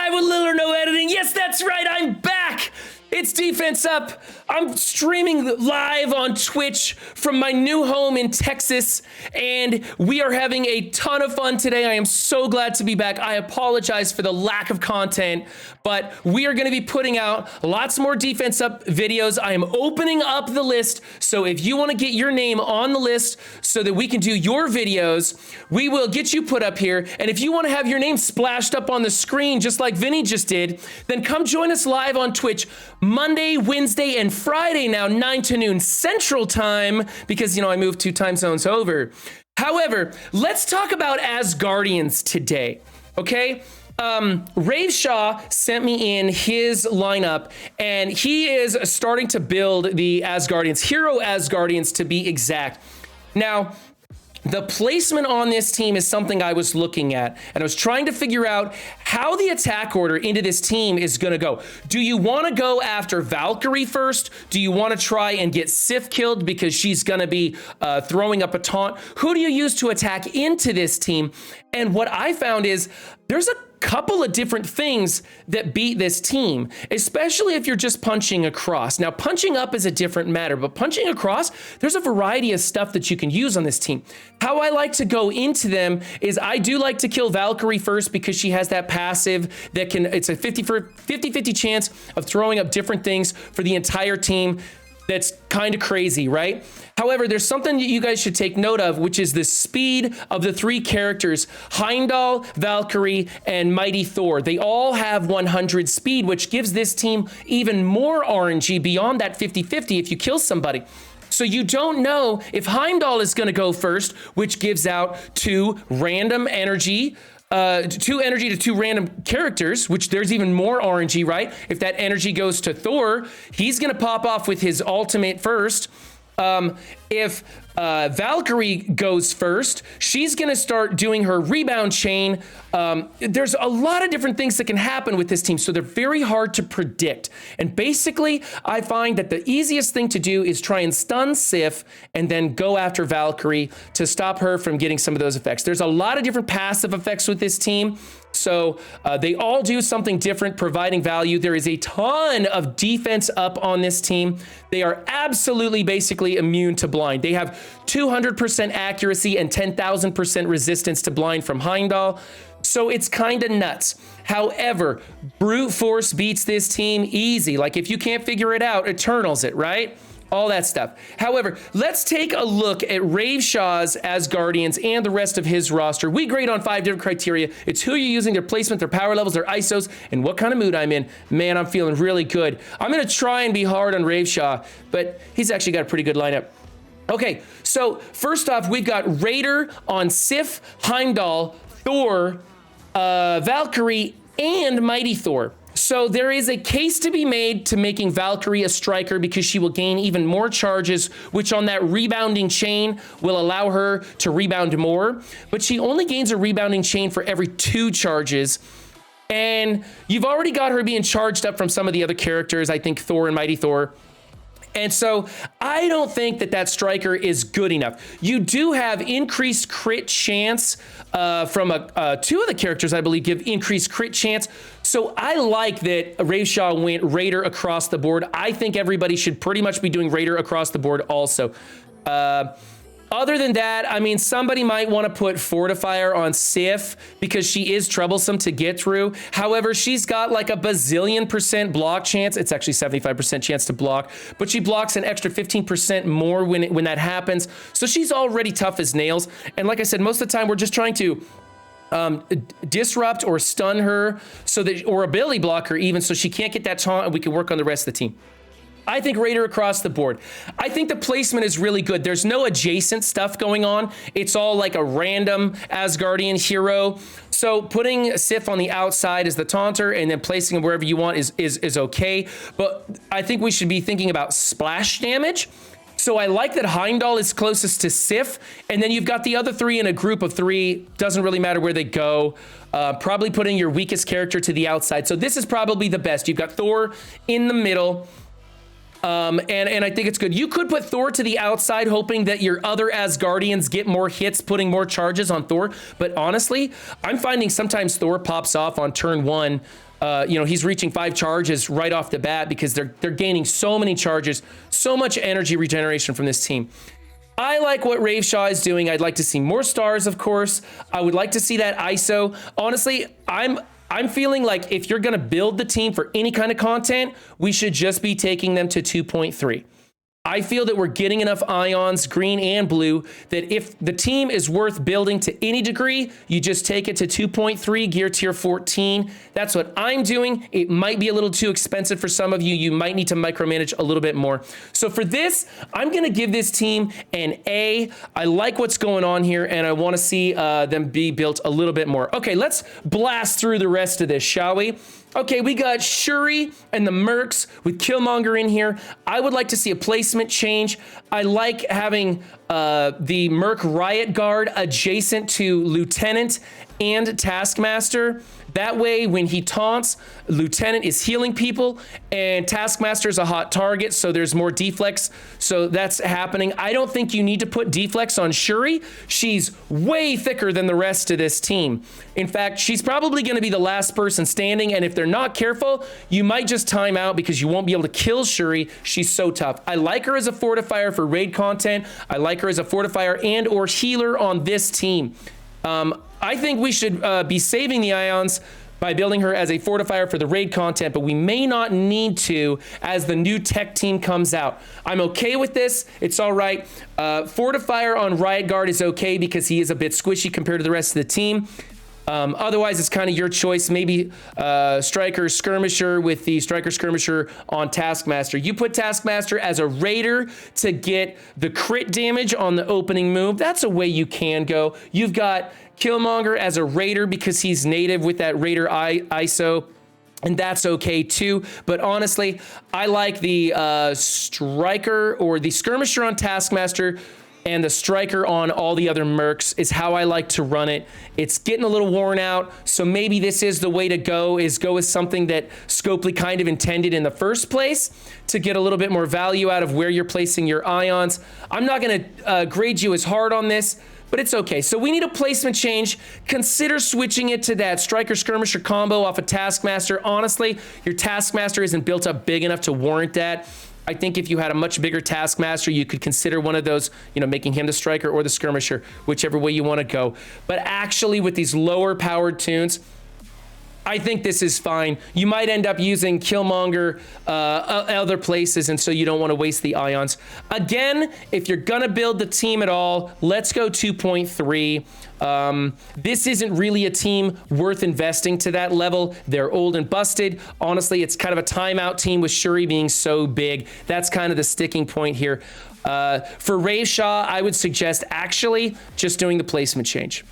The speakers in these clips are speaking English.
live with little or no editing. Yes, that's right, I'm back. It's Defense Up. I'm streaming live on Twitch from my new home in Texas, and we are having a ton of fun today. I am so glad to be back. I apologize for the lack of content, but we are going to be putting out lots more Defense Up videos. I am opening up the list, so if you want to get your name on the list so that we can do your videos, we will get you put up here. And if you want to have your name splashed up on the screen just like Vinny just did, then come join us live on Twitch Monday, Wednesday, and Friday now, 9 to noon Central Time, because, you know, I moved 2 time zones over. However, let's talk about Asgardians today, okay? Raveshaw sent me in his lineup, and he is starting to build the Asgardians, hero Asgardians to be exact. Now, the placement on this team is something I was looking at, and I was trying to figure out how the attack order into this team is going to go. Do you want to go after Valkyrie first? Do you want to try and get Sif killed because she's going to be throwing up a taunt? Who do you use to attack into this team? And what I found is there's a couple of different things that beat this team, especially if you're just punching across. Now, punching up is a different matter, but punching across, there's a variety of stuff that you can use on this team. How I like to go into them is I do like to kill Valkyrie first because she has that passive that can, it's a 50-50 chance of throwing up different things for the entire team. That's kind of crazy, right? However, there's something that you guys should take note of, which is the speed of the 3 characters, Heimdall, Valkyrie, and Mighty Thor. They all have 100 speed, which gives this team even more RNG beyond that 50-50 if you kill somebody. So you don't know if Heimdall is gonna go first, which gives out 2 random energy, 2 energy to 2 random characters, which there's even more RNG, right? If that energy goes to Thor, he's gonna pop off with his ultimate first. If Valkyrie goes first, she's gonna start doing her rebound chain. There's a lot of different things that can happen with this team, so they're very hard to predict. And basically, I find that the easiest thing to do is try and stun Sif and then go after Valkyrie to stop her from getting some of those effects. There's a lot of different passive effects with this team, so they all do something different, providing value. There is a ton of defense up on this team. They are absolutely basically immune to blind. They have 200% accuracy and 10,000% resistance to blind from Heimdall. So it's kind of nuts. However, brute force beats this team easy. Like if you can't figure it out, Eternals it, right? All that stuff. However, let's take a look at Raveshaw's Asgardians and the rest of his roster. We grade on 5 different criteria. It's who you're using, their placement, their power levels, their ISOs, and what kind of mood I'm in. Man, I'm feeling really good. I'm gonna try and be hard on Raveshaw, but he's actually got a pretty good lineup. Okay, so first off, we've got Raider on Sif, Heimdall, Thor, Valkyrie, and Mighty Thor. So there is a case to be made to making Valkyrie a striker because she will gain even more charges, which on that rebounding chain will allow her to rebound more. But she only gains a rebounding chain for every 2 charges. And you've already got her being charged up from some of the other characters, I think Thor and Mighty Thor. And so I don't think that that striker is good enough. You do have increased crit chance from 2 of the characters, I believe, give increased crit chance. So I like that Raveshaw went Raider across the board. I think everybody should pretty much be doing Raider across the board also. Other than that, I mean, somebody might want to put Fortifier on Sif because she is troublesome to get through. However, she's got like a bazillion% block chance. It's actually 75% chance to block, but she blocks an extra 15% more when that happens. So she's already tough as nails. And like I said, most of the time we're just trying to disrupt or stun her so that, or ability block her even so she can't get that taunt and we can work on the rest of the team. I think Raider across the board. I think the placement is really good. There's no adjacent stuff going on. It's all like a random Asgardian hero. So putting Sif on the outside as the taunter and then placing him wherever you want is okay. But I think we should be thinking about splash damage. So I like that Heimdall is closest to Sif, and then you've got the other 3 in a group of 3. Doesn't really matter where they go. Probably putting your weakest character to the outside. So this is probably the best. You've got Thor in the middle. And I think it's good. You could put Thor to the outside, hoping that your other Asgardians get more hits, putting more charges on Thor. But honestly, I'm finding sometimes Thor pops off on turn 1 he's reaching 5 charges right off the bat because they're gaining so many charges, so much energy regeneration from this team. I like what Raveshaw is doing. I'd like to see more stars, of course. I would like to see that ISO. Honestly, I'm feeling like if you're going to build the team for any kind of content, we should just be taking them to 2.3. I feel that we're getting enough ions, green and blue, that if the team is worth building to any degree, you just take it to 2.3, gear tier 14. That's what I'm doing. It might be a little too expensive for some of you. You might need to micromanage a little bit more. So for this, I'm going to give this team an A. I like what's going on here, and I want to see them be built a little bit more. Okay, let's blast through the rest of this, shall we? Okay, we got Shuri and the Mercs with Killmonger in here. I would like to see a placement change. I like having the Merc Riot Guard adjacent to Lieutenant and Taskmaster. That way, when he taunts, Lieutenant is healing people, and Taskmaster is a hot target, so there's more deflex. So that's happening. I don't think you need to put deflex on Shuri. She's way thicker than the rest of this team. In fact, she's probably going to be the last person standing, and if they're not careful, you might just time out because you won't be able to kill Shuri. She's so tough. I like her as a fortifier for raid content. I like her as a fortifier and or healer on this team. I think we should be saving the ions by building her as a fortifier for the raid content, but we may not need to as the new tech team comes out. I'm okay with this. It's all right. Fortifier on Riot Guard is okay because he is a bit squishy compared to the rest of the team. Otherwise, it's kind of your choice. Maybe Striker Skirmisher with the Striker Skirmisher on Taskmaster. You put Taskmaster as a Raider to get the crit damage on the opening move. That's a way you can go. You've got Killmonger as a Raider because he's native with that Raider ISO. And that's okay too. But honestly, I like the Striker or the Skirmisher on Taskmaster and the Striker on all the other Mercs is how I like to run it. It's getting a little worn out, so maybe this is the way to go with something that Scopely kind of intended in the first place to get a little bit more value out of where you're placing your ions. I'm not going to grade you as hard on this, but it's okay. So we need a placement change. Consider switching it to that Striker Skirmisher combo off of Taskmaster. Honestly, your Taskmaster isn't built up big enough to warrant that. I think if you had a much bigger Taskmaster, you could consider one of those, making him the Striker or the Skirmisher, whichever way you want to go. But actually, with these lower powered tunes, I think this is fine. You might end up using Killmonger other places, and so you don't want to waste the ions. Again, if you're going to build the team at all, let's go 2.3. This isn't really a team worth investing to that level. They're old and busted. Honestly, it's kind of a timeout team with Shuri being so big. That's kind of the sticking point here. For Raveshaw, I would suggest actually just doing the placement change.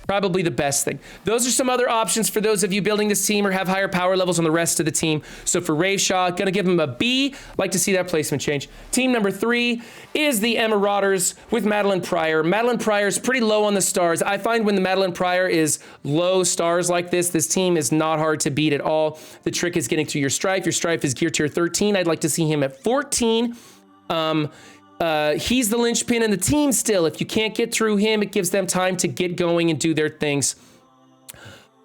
Probably the best thing. Those are some other options for those of you building this team or have higher power levels on the rest of the team. So for Raveshaw, gonna give him a B. Like to see that placement change. Team number 3 is the Marauders with Madeline Pryor. Madeline Pryor is pretty low on the stars. I find when the Madeline Pryor is low stars like this team is not hard to beat at all. The trick is getting to your Strife. Your Strife is gear tier 13. I'd like to see him at 14. He's the linchpin in the team still. If you can't get through him, it gives them time to get going and do their things.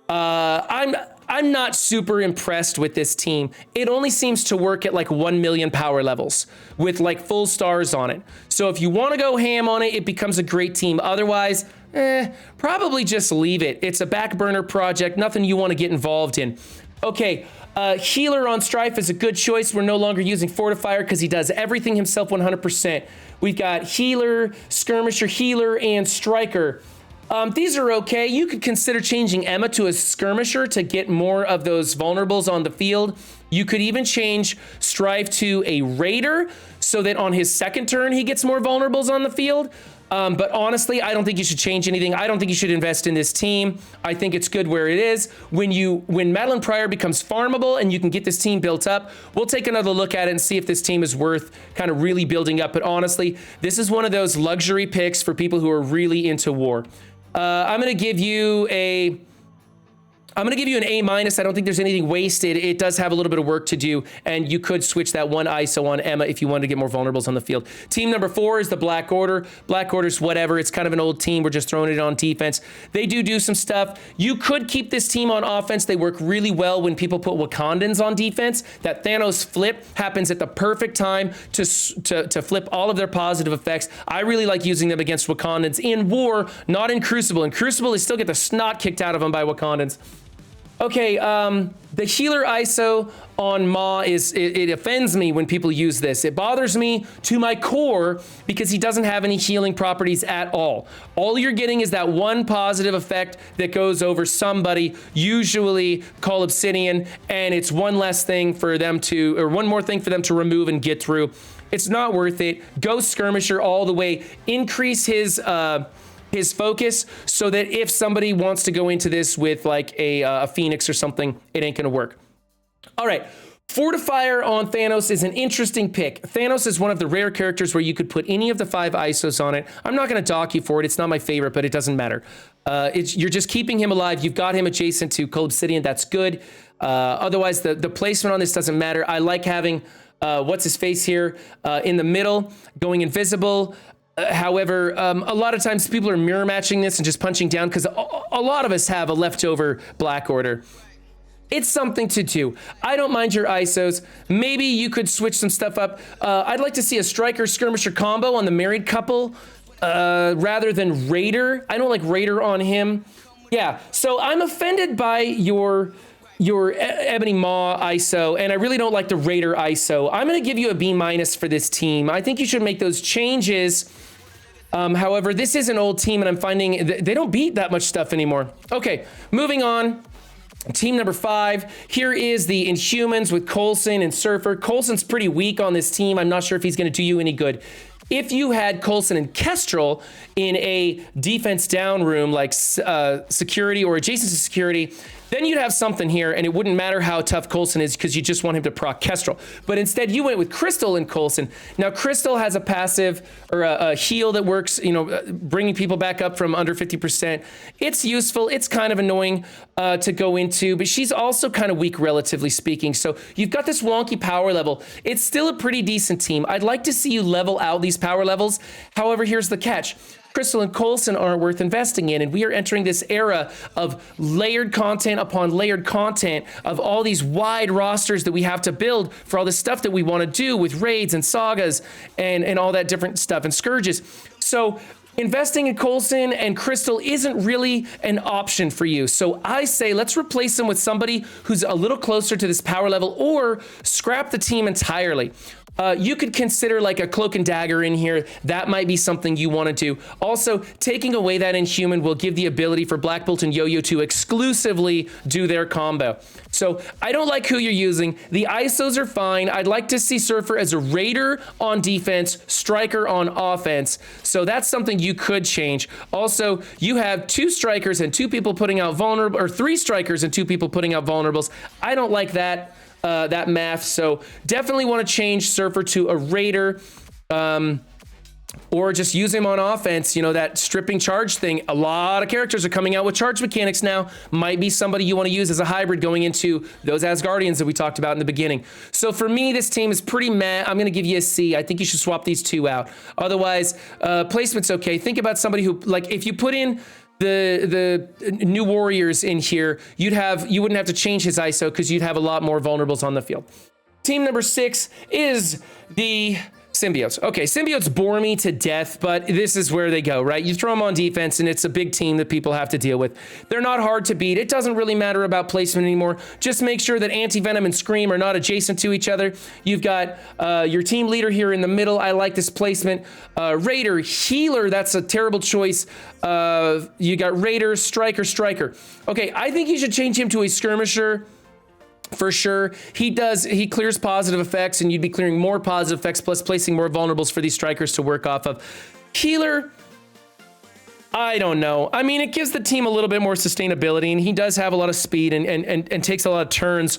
I'm not super impressed with this team. It only seems to work at like 1 million power levels with like full stars on it. So if you want to go ham on it, it becomes a great team. Otherwise, probably just leave it. It's a back burner project, nothing you want to get involved in. Okay, Healer on Strife is a good choice. We're no longer using Fortifier because he does everything himself 100%. We've got Healer, Skirmisher, Healer, and Striker. These are okay. You could consider changing Emma to a Skirmisher to get more of those vulnerables on the field. You could even change Strife to a Raider so that on his second turn, he gets more vulnerables on the field. But honestly, I don't think you should change anything. I don't think you should invest in this team. I think it's good where it is. When Madeline Pryor becomes farmable and you can get this team built up, we'll take another look at it and see if this team is worth kind of really building up. But honestly, this is one of those luxury picks for people who are really into war. I'm going to give you I'm going to give you an A-. I don't think there's anything wasted. It does have a little bit of work to do, and you could switch that one ISO on Emma if you wanted to get more vulnerables on the field. Team number 4 is the Black Order. Black Order's whatever. It's kind of an old team. We're just throwing it on defense. They do some stuff. You could keep this team on offense. They work really well when people put Wakandans on defense. That Thanos flip happens at the perfect time to flip all of their positive effects. I really like using them against Wakandans in war, not in Crucible. In Crucible, they still get the snot kicked out of them by Wakandans. Okay, the healer ISO on Ma it offends me when people use this. It bothers me to my core because he doesn't have any healing properties at all. All you're getting is that one positive effect that goes over somebody, usually Call Obsidian, and it's one less thing for them to, or one more thing for them to remove and get through. It's not worth it. Go Skirmisher all the way. Increase his focus so that if somebody wants to go into this with like a Phoenix or something, it ain't gonna work. All right, Fortifier on Thanos is an interesting pick. Thanos is one of the rare characters where you could put any of the 5 ISOs on it. I'm not gonna dock you for it. It's not my favorite, but it doesn't matter. You're just keeping him alive. You've got him adjacent to Cold Obsidian. That's good. Otherwise, the placement on this doesn't matter. I like having what's his face here in the middle, going invisible. However, a lot of times people are mirror matching this and just punching down because a lot of us have a leftover Black Order. It's something to do. I don't mind your ISOs. Maybe you could switch some stuff up. I'd like to see a Striker Skirmisher combo on the married couple rather than Raider. I don't like Raider on him. Yeah, so I'm offended by your Ebony Maw ISO, and I really don't like the Raider ISO. I'm going to give you a B- for this team. I think you should make those changes. However, this is an old team, and I'm finding they don't beat that much stuff anymore. Okay, moving on. Team number 5. Here is the Inhumans with Coulson and Surfer. Coulson's pretty weak on this team. I'm not sure if he's going to do you any good. If you had Coulson and Kestrel in a defense down room like security or adjacent to security, then you'd have something here, and it wouldn't matter how tough Coulson is because you just want him to proc Kestrel. But instead, you went with Crystal and Coulson. Now, Crystal has a passive or a heal that works, bringing people back up from under 50%. It's useful. It's kind of annoying to go into, but she's also kind of weak, relatively speaking. So you've got this wonky power level. It's still a pretty decent team. I'd like to see you level out these power levels. However, here's the catch. Crystal and Coulson aren't worth investing in, and we are entering this era of layered content upon layered content of all these wide rosters that we have to build for all the stuff that we want to do with raids and sagas and all that different stuff and scourges. So investing in Coulson and Crystal isn't really an option for you. So I say let's replace them with somebody who's a little closer to this power level or scrap the team entirely. You could consider like a Cloak and Dagger in here. That might be something you want to do. Also, taking away that Inhuman will give the ability for Black Bolt and Yo-Yo to exclusively do their combo. So I don't like who you're using. The ISOs are fine. I'd like to see Surfer as a Raider on defense, Striker on offense. So that's something you could change. Also, you have 2 Strikers and 2 people putting out vulnerable, or 3 Strikers and 2 people putting out vulnerables. I don't like that. That math. So definitely want to change Surfer to a Raider, or just use him on offense. That stripping charge thing. A lot of characters are coming out with charge mechanics now. Might be somebody you want to use as a hybrid going into those Asgardians that we talked about in the beginning. So for me, this team is pretty meh. I'm going to give you a C. I think you should swap these 2 out. Otherwise, placement's okay. Think about somebody who, like, if you put in the new warriors in here, you wouldn't have to change his ISO because you'd have a lot more vulnerables on the field. Team number 6 is the Symbiotes. Okay, Symbiotes bore me to death, but this is where they go, right? You throw them on defense, and it's a big team that people have to deal with. They're not hard to beat. It doesn't really matter about placement anymore. Just make sure that Anti-Venom and Scream are not adjacent to each other. You've got your team leader here in the middle. I like this placement. Raider, Healer, that's a terrible choice. You got Raider, Striker. Okay, I think you should change him to a Skirmisher. For sure. He clears positive effects, and you'd be clearing more positive effects plus placing more vulnerables for these Strikers to work off of. Healer, I don't know. I mean, it gives the team a little bit more sustainability, and he does have a lot of speed and takes a lot of turns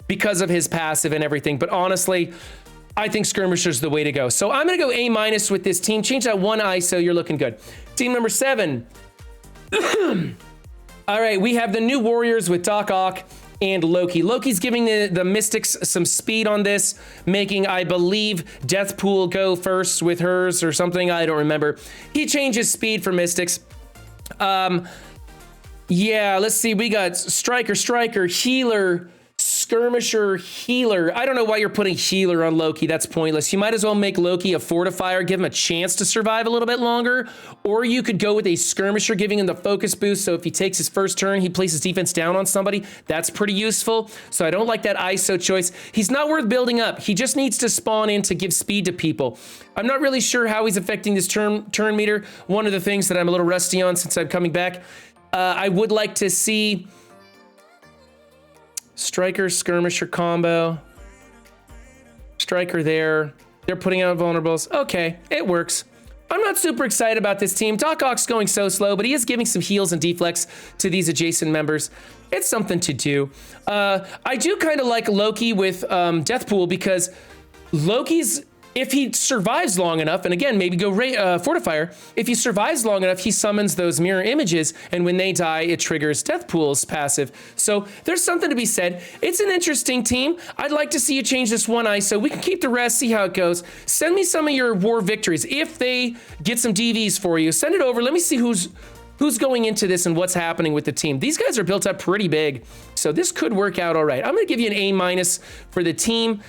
because of his passive and everything. But honestly, I think Skirmisher's the way to go. So I'm going to go A- with this team. Change that 1 ISO. You're looking good. Team number 7. All right, we have the new Warriors with Doc Ock and Loki. Loki's giving the Mystics some speed on this, making, I believe, Deathpool go first with hers or something. I don't remember. He changes speed for Mystics. Yeah, let's see. We got Striker, Healer, Skirmisher, Healer. I don't know why you're putting Healer on Loki. That's pointless. You might as well make Loki a Fortifier, give him a chance to survive a little bit longer. Or you could go with a Skirmisher, giving him the focus boost. So if he takes his first turn, he places defense down on somebody. That's pretty useful. So I don't like that ISO choice. He's not worth building up. He just needs to spawn in to give speed to people. I'm not really sure how he's affecting this turn meter. One of the things that I'm a little rusty on since I'm coming back. I would like to see Striker, Skirmisher combo. Striker there. They're putting out vulnerables. Okay, it works. I'm not super excited about this team. Doc Ock's going so slow, but he is giving some heals and deflects to these adjacent members. It's something to do. I do kind of like Loki with Deathpool because Loki's, if he survives long enough, and again, maybe go Fortifier, if he survives long enough, he summons those mirror images, and when they die, it triggers Deathpool's passive. So there's something to be said. It's an interesting team. I'd like to see you change this one ISO. We can keep the rest, see how it goes. Send me some of your war victories. If they get some DVs for you, send it over. Let me see who's going into this and what's happening with the team. These guys are built up pretty big, so this could work out all right. I'm going to give you an A- for the team.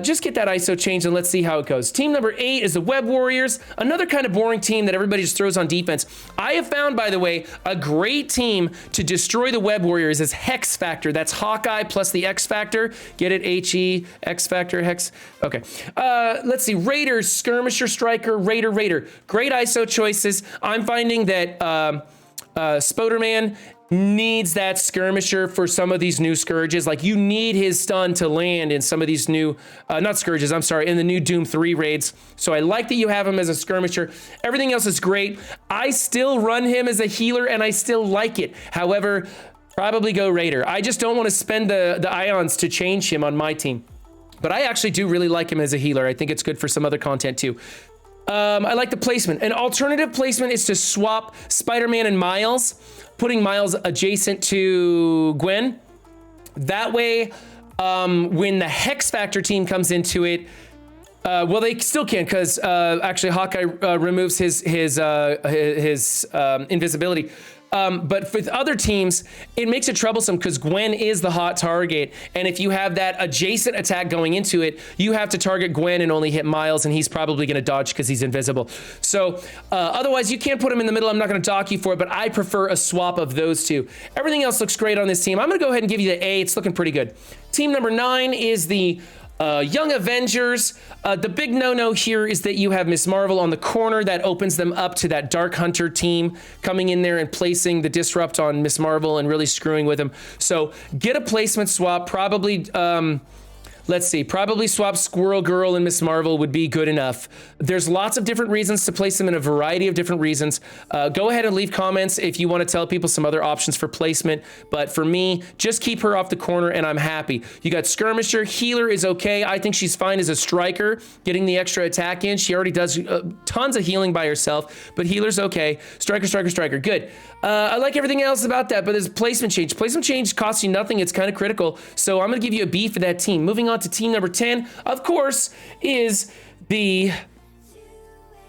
Just get that ISO changed and let's see how it goes. Team number 8 is the Web Warriors, another kind of boring team that everybody just throws on defense. I have found, by the way, a great team to destroy the Web Warriors is Hex Factor. That's Hawkeye plus the X Factor. Get it? H-E, X Factor, Hex. Okay. Let's see. Raiders, Skirmisher, Striker, Raider. Great ISO choices. I'm finding that Spoderman needs that Skirmisher for some of these new Scourges. Like, you need his stun to land in some of these new, not Scourges, I'm sorry, in the new Doom 3 raids. So I like that you have him as a Skirmisher. Everything else is great. I still run him as a healer and I still like it. However, probably go Raider. I just don't want to spend the ions to change him on my team. But I actually do really like him as a healer. I think it's good for some other content too. I like the placement. An alternative placement is to swap Spider-Man and Miles, putting Miles adjacent to Gwen. That way, when the Hex Factor team comes into it, well, they still can, because actually Hawkeye removes his invisibility. But with other teams, it makes it troublesome because Gwen is the hot target. And if you have that adjacent attack going into it, you have to target Gwen and only hit Miles, and he's probably going to dodge because he's invisible. So otherwise, you can't put him in the middle. I'm not going to dock you for it, but I prefer a swap of those two. Everything else looks great on this team. I'm going to go ahead and give you the A. It's looking pretty good. Team number 9 is the Young Avengers. The big no-no here is that you have Ms. Marvel on the corner. That opens them up to that Dark Hunter team coming in there and placing the disrupt on Ms. Marvel and really screwing with them. So get a placement swap. Probably, let's see, probably swap Squirrel Girl and Ms. Marvel would be good enough. There's lots of different reasons to place them in a variety of different reasons. Go ahead and leave comments if you want to tell people some other options for placement. But for me, just keep her off the corner and I'm happy. You got Skirmisher. Healer is okay. I think she's fine as a striker, getting the extra attack in. She already does tons of healing by herself, but healer's okay. Striker. Good. I like everything else about that, but there's placement change. Placement change costs you nothing. It's kind of critical. So I'm going to give you a B for that team. Moving on to team number 10, of course, is the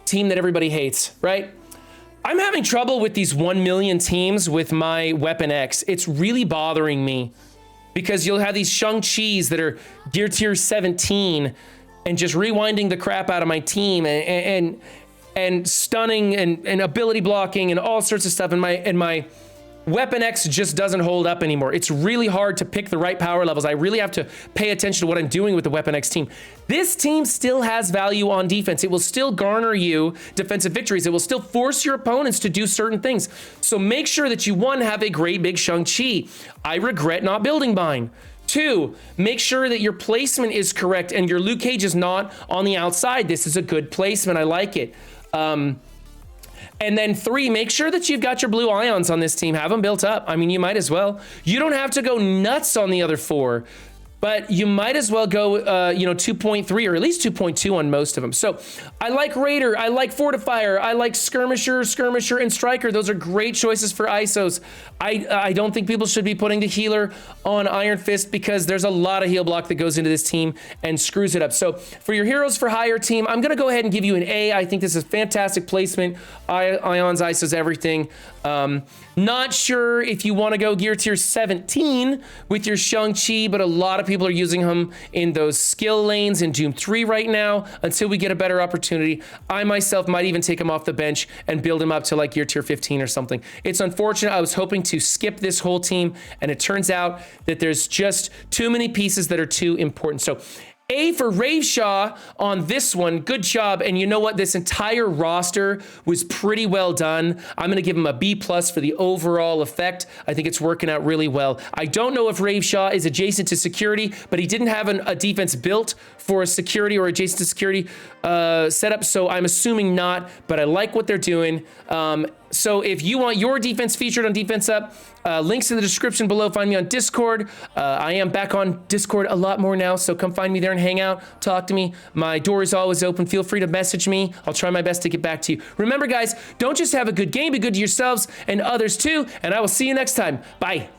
team that everybody hates, right? I'm having trouble with these 1 million teams with my Weapon X. It's really bothering me because you'll have these Shang-Chis that are gear tier 17 and just rewinding the crap out of my team and stunning and ability blocking and all sorts of stuff. And my Weapon X just doesn't hold up anymore. It's really hard to pick the right power levels. I really have to pay attention to what I'm doing with the Weapon X team. This team still has value on defense. It will still garner you defensive victories. It will still force your opponents to do certain things. So make sure that you, 1, have a great big Shang-Chi. I regret not building mine. 2, make sure that your placement is correct and your Luke Cage is not on the outside. This is a good placement. I like it. And then 3, make sure that you've got your blue ions on this team. Have them built up. I mean, you might as well. You don't have to go nuts on the other 4. but you might as well go, 2.3 or at least 2.2 on most of them. So I like Raider, I like Fortifier, I like Skirmisher, and Striker. Those are great choices for ISOs. I don't think people should be putting the healer on Iron Fist because there's a lot of heal block that goes into this team and screws it up. So for your Heroes for Hire team, I'm gonna go ahead and give you an A. I think this is fantastic placement. Ions, ISOs, everything. Not sure if you want to go gear tier 17 with your Shang-Chi, but a lot of people are using him in those skill lanes in Doom 3 right now until we get a better opportunity. I myself might even take him off the bench and build him up to like gear tier 15 or something. It's unfortunate. I was hoping to skip this whole team, and it turns out that there's just too many pieces that are too important. So A for Raveshaw on this one. Good job. And you know what? This entire roster was pretty well done. I'm going to give him a B+ for the overall effect. I think it's working out really well. I don't know if Raveshaw is adjacent to security, but he didn't have a defense built for a security or adjacent to security setup, so I'm assuming not, but I like what they're doing. So if you want your defense featured on Defense Up, links in the description below. Find me on Discord. I am back on Discord a lot more now, so come find me there and hang out, talk to me. My door is always open. Feel free to message me. I'll try my best to get back to you. Remember, guys, don't just have a good game, be good to yourselves and others too, and I will see you next time. Bye.